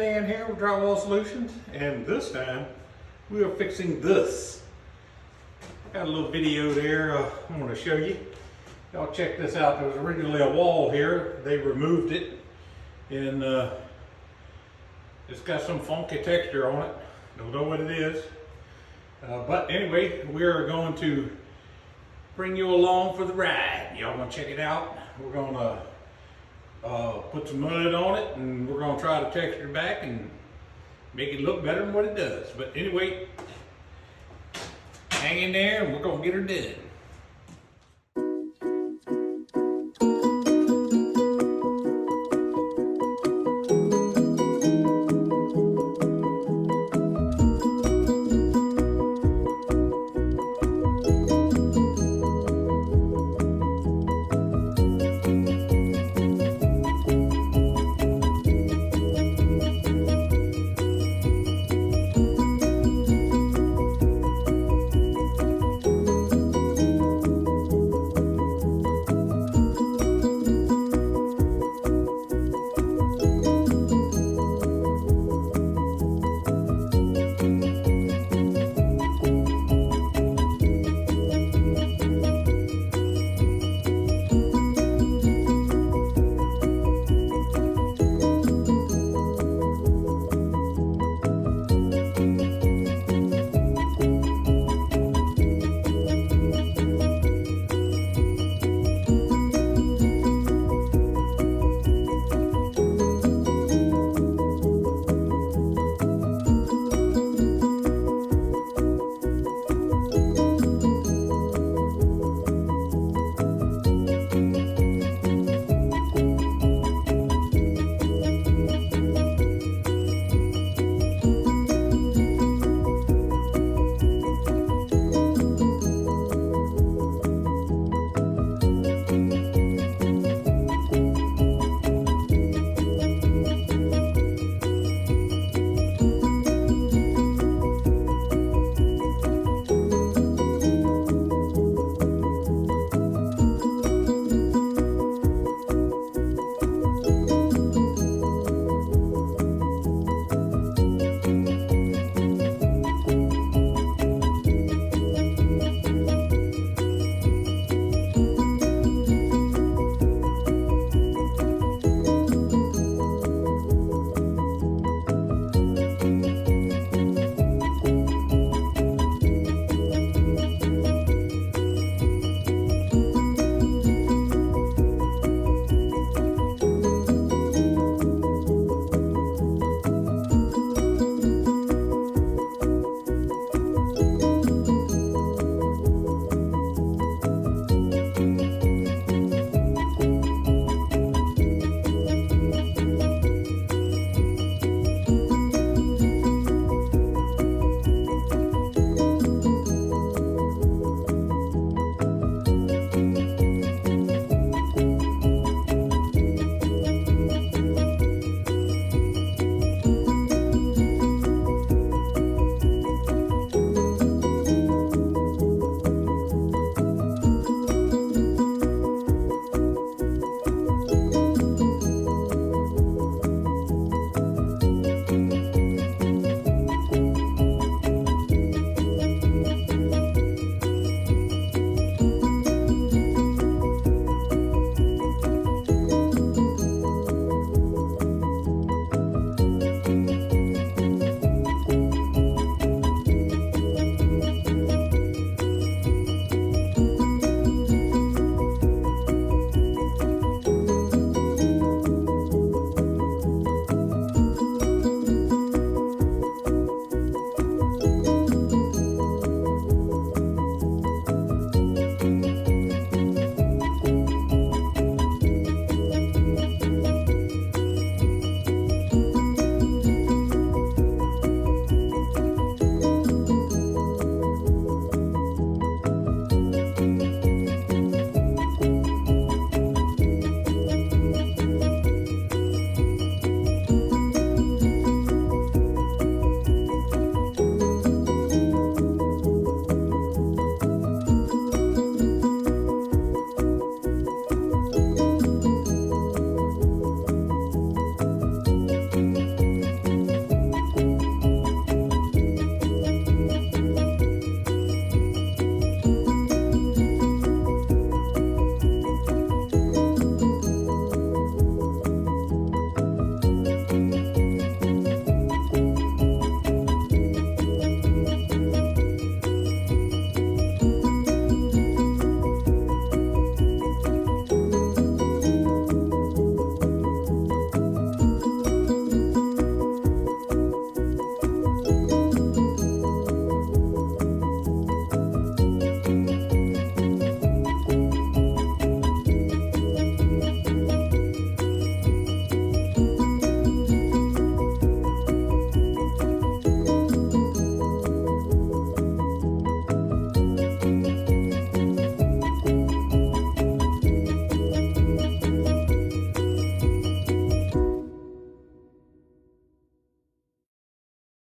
Dan here with Drywall Solutions, and this time we are fixing this. Got a little video there I want to show you. Y'all check this out. There was originally a wall here. They removed it, and it's got some funky texture on it. Don't know what it is. But anyway, we are going to bring you along for the ride. Y'all want to check it out? We're going to put some mud on it, and we're going to try to texture it back and make it look better than what it does. But anyway, hang in there and we're going to get her done.